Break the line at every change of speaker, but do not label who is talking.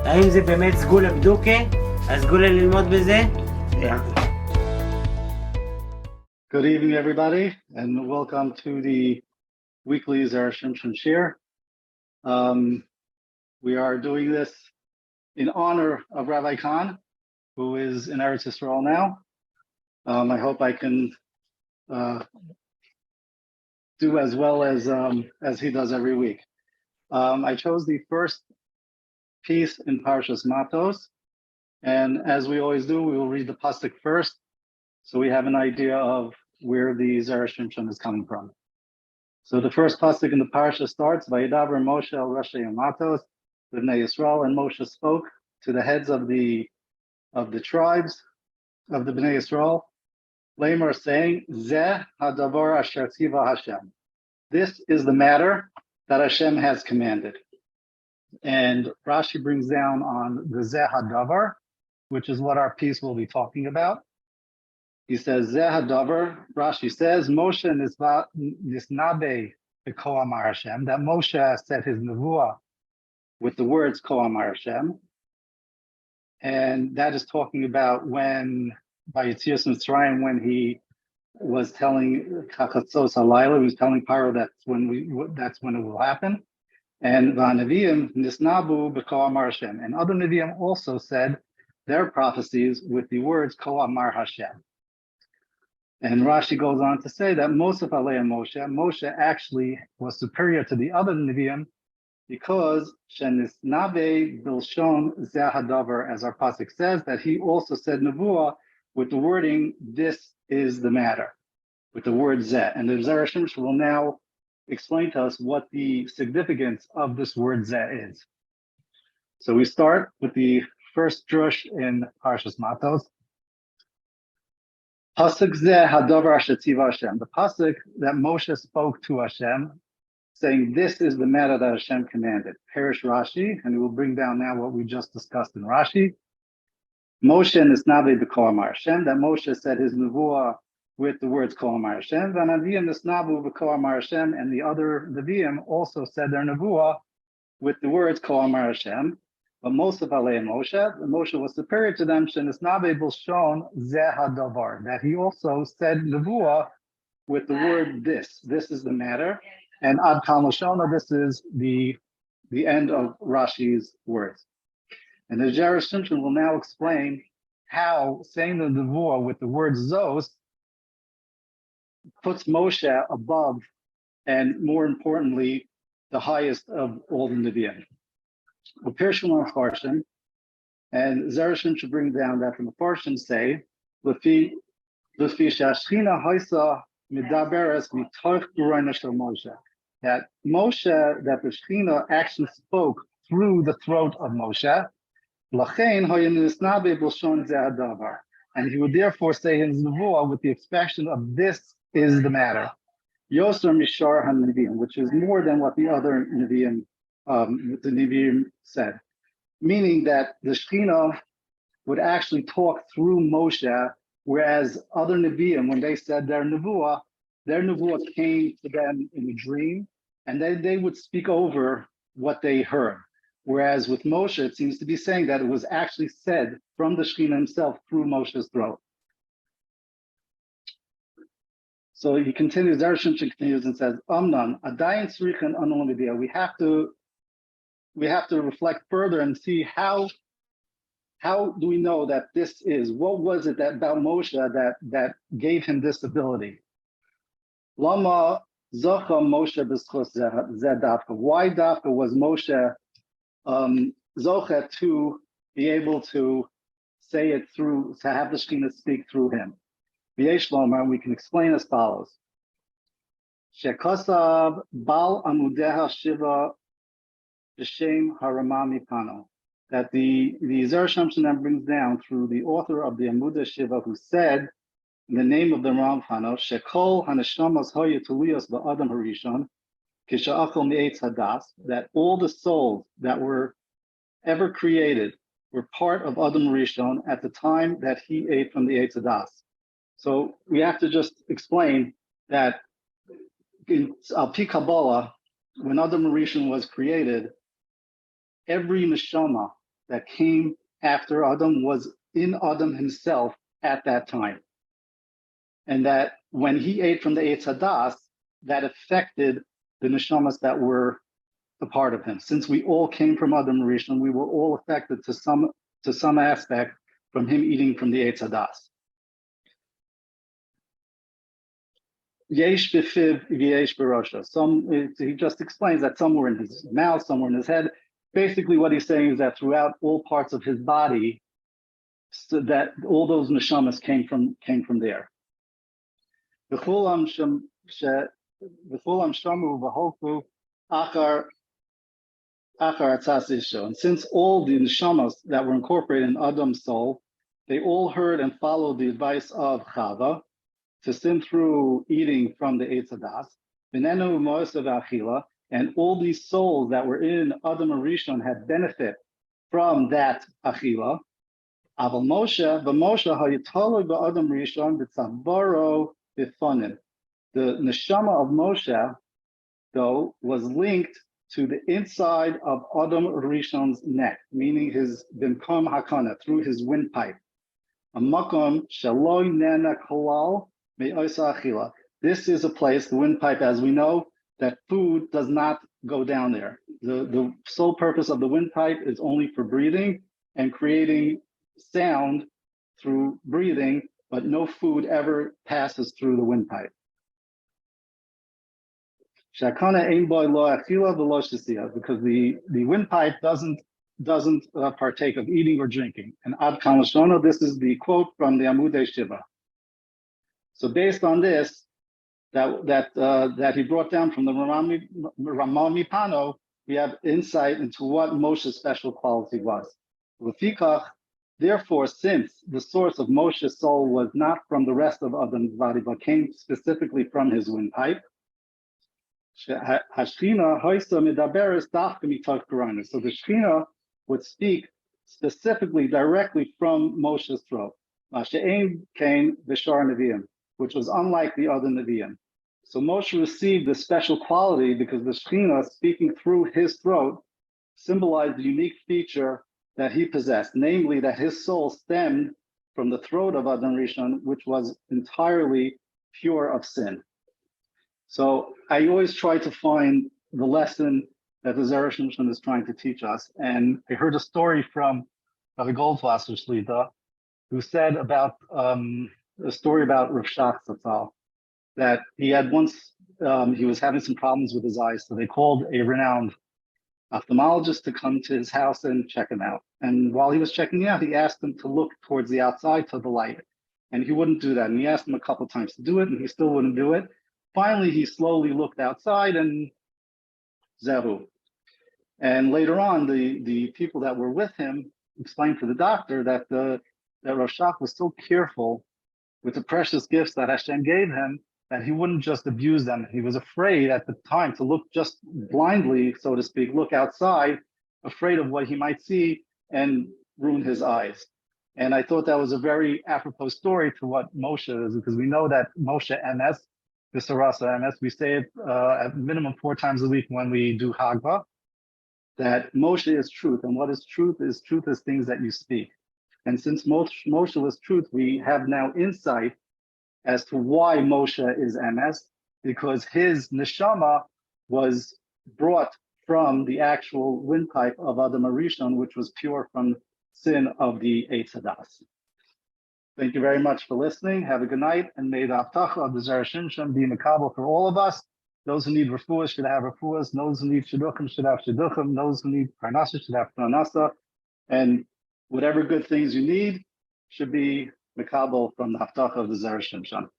האם זה באמת סגולה בדוקה? הסגולה ללמוד בזה?
Good evening, everybody, and welcome to the weekly Zera Shimshon shiur. We are doing this in honor of Rabbi Khan, who is in Eretz Yisrael now. I hope I can do as well as he does every week. I chose the first piece in Parsha Matot, and as we always do, we will read the pasuk first, so we have an idea of where the Zera Shimshon is coming from. So the first pasuk in the parsha starts, "Vayidaber Moshe el Rashi Matos, Bnei Yisrael," and Moshe spoke to the heads of the tribes of the Bnei Yisrael, Lamer, saying, "Zeh hadavar asher tziva Hashem." This is the matter that Hashem has commanded. And Rashi brings down on the Zeh hadavar, which is what our piece will be talking about. He says, Zeh hadavar, Rashi says, Moshe nisnabe b'ko amar Hashem, that Moshe said his nevuah with the words ko amar Hashem. And that is talking about when, by Yetzias Mitzrayim, when he was telling Chachatzos Halayla, he was telling Paro that's when it will happen. And V'Neviim nisnabu b'ko amar Hashem. And other Neviim also said their prophecies with the words ko amar Hashem. And Rashi goes on to say that Mosef Alei Moshe actually was superior to the other Nevi'im because Shenisnave Bilshon Zeh Hadavar, as our pasuk says, that he also said Nevuah with the wording, "This is the matter," with the word Zeh. And the Zera Shimshon will now explain to us what the significance of this word Zeh is. So we start with the first drush in Parsha Matot. Pasuk Zeh Hadavar Asher Tziva Hashem. The pasuk that Moshe spoke to Hashem, saying, "This is the matter that Hashem commanded." Perish Rashi, and we will bring down now what we just discussed in Rashi. Moshe nisnabe b'ko amar Hashem, that Moshe said his nevuah with the words ko amar Hashem. V'Neviim nisnabu b'ko amar Hashem, and the other Neviim also said their nevuah with the words ko amar Hashem. But Moshe Moshe was superior to them. Shenisnabe b'lshon zeh hadavar, that he also said nevuah with the word "this." This is the matter, and ad kal lashona. This is the end of Rashi's words. And the Zera Shimshon will now explain how saying the nevuah with the word zos puts Moshe above, and more importantly, the highest of all the Nevi'im. Well, Pirshim and Parshan, and Zera Shimshon bring down that from the Parshan say, Lefi Shashchina Haisa Midaberes Mitoch Gurayna Shel Moshe, that the Shechina actually spoke through the throat of Moshe. Lachein Hayin Nisnabe B'Lshon Zeh Hadavar, and he would therefore say his nevuah with the expression of "this is the matter." Yoser Mishar HaNeviim, which is more than what the other Nevi'im the Nevi'im said, meaning that the Shekhinah would actually talk through Moshe, whereas other Nevi'im, when they said their nevuah came to them in a dream, and they would speak over what they heard. Whereas with Moshe, it seems to be saying that it was actually said from the Shekhinah himself through Moshe's throat. So he continues, Zera Shimshon continues and says, Amnon, Adayin Tzrichen Anon L'Vidya. We have to reflect further and see how do we know that this is, what was it that about Moshe that gave him this ability? Lama Zocha Moshe B'Schos Zeh Dafka. Why Dafka was Moshe Zocha to be able to say it through, to have the Shekhinah speak through him? V'yesh Lomar, we can explain as follows. Shekosav Bal Amudeha Shiva B'Shem Haramami Pano, that the Zera Shimshon then brings down through the author of the Amudeh Shiva, who said in the name of the Ram Pano, Shekol Haneshamos Hoya Tuliyos Ba'adam Harishon Kisha'achol Me'etz Hadas, that all the souls that were ever created were part of Adam Rishon at the time that he ate from the Eitz Hadas. So we have to just explain that in Al Pi Kabbalah, when Adam Rishon was created, every neshama that came after Adam was in Adam himself at that time. And that when he ate from the Eitz Hadas, that affected the neshamas that were a part of him. Since we all came from Adam Rishon, we were all affected to some aspect from him eating from the Eitz Hadas. Yesh b'fiv v'yesh b'rosha. He just explains that some were in his mouth, some were in his head. Basically, what he's saying is that throughout all parts of his body, so that all those neshamas came from there. V'chulam shamu v'holku achar atzas isha. And since all the neshamas that were incorporated in Adam's soul, they all heard and followed the advice of Chava to sin through eating from the Eitz Hadas, v'nenu mo'asav achila, and all these souls that were in Adam Rishon had benefit from that achila. Aval Moshe hayitolu ba'Adam Rishon b'tzavaro b'fonim. The neshama of Moshe, though, was linked to the inside of Adam Rishon's neck, meaning his bimkom hakana, through his windpipe. A makom shaloi nena kolal. This is a place, the windpipe, as we know, that food does not go down there. The sole purpose of the windpipe is only for breathing and creating sound through breathing, but no food ever passes through the windpipe. Because the windpipe doesn't partake of eating or drinking. And Ad Kan Lashona, this is the quote from the Amudei Shiva. So based on this, that he brought down from the Ramami Pano, we have insight into what Moshe's special quality was. Therefore, since the source of Moshe's soul was not from the rest of Adam's body, but came specifically from his windpipe, so the Shekhinah would speak specifically directly from Moshe's throat, which was unlike the other Nevi'im. So Moshe received this special quality because the Shekhinah, speaking through his throat, symbolized the unique feature that he possessed, namely that his soul stemmed from the throat of Adam Rishon, which was entirely pure of sin. So I always try to find the lesson that the Zera Shimshon is trying to teach us. And I heard a story from the Goldwasser Shlita, who said about a story about Rav Shach Zatzal, that he had once, he was having some problems with his eyes, so they called a renowned ophthalmologist to come to his house and check him out. And while he was checking out, he asked him to look towards the outside to the light, and he wouldn't do that. And he asked him a couple of times to do it, and he still wouldn't do it. Finally, he slowly looked outside and zehu. And later on, the people that were with him explained to the doctor that Rav Shach was so careful with the precious gifts that Hashem gave him that he wouldn't just abuse them. He was afraid at the time to look just blindly, so to speak, look outside, afraid of what he might see and ruin his eyes. And I thought that was a very apropos story to what Moshe is, because we know that Moshe MS, the Sarasa MS, we say it at minimum 4 times a week when we do Hagba, that Moshe is truth. And what is truth is things that you speak. And since Moshe was truth, we have now insight as to why Moshe is MS, because his neshama was brought from the actual windpipe of Adam Rishon, which was pure from sin of the Eitz Hadas. Thank you very much for listening. Have a good night, and may the Avtacha of the Zera Shimshon be makabel for all of us. Those who need refuahs should have refuahs. Those who need shidduchim should have shidduchim. Those who need parnasa should have parnasa. And whatever good things you need should be makabel from the Avtacha of the Zera Shimshon.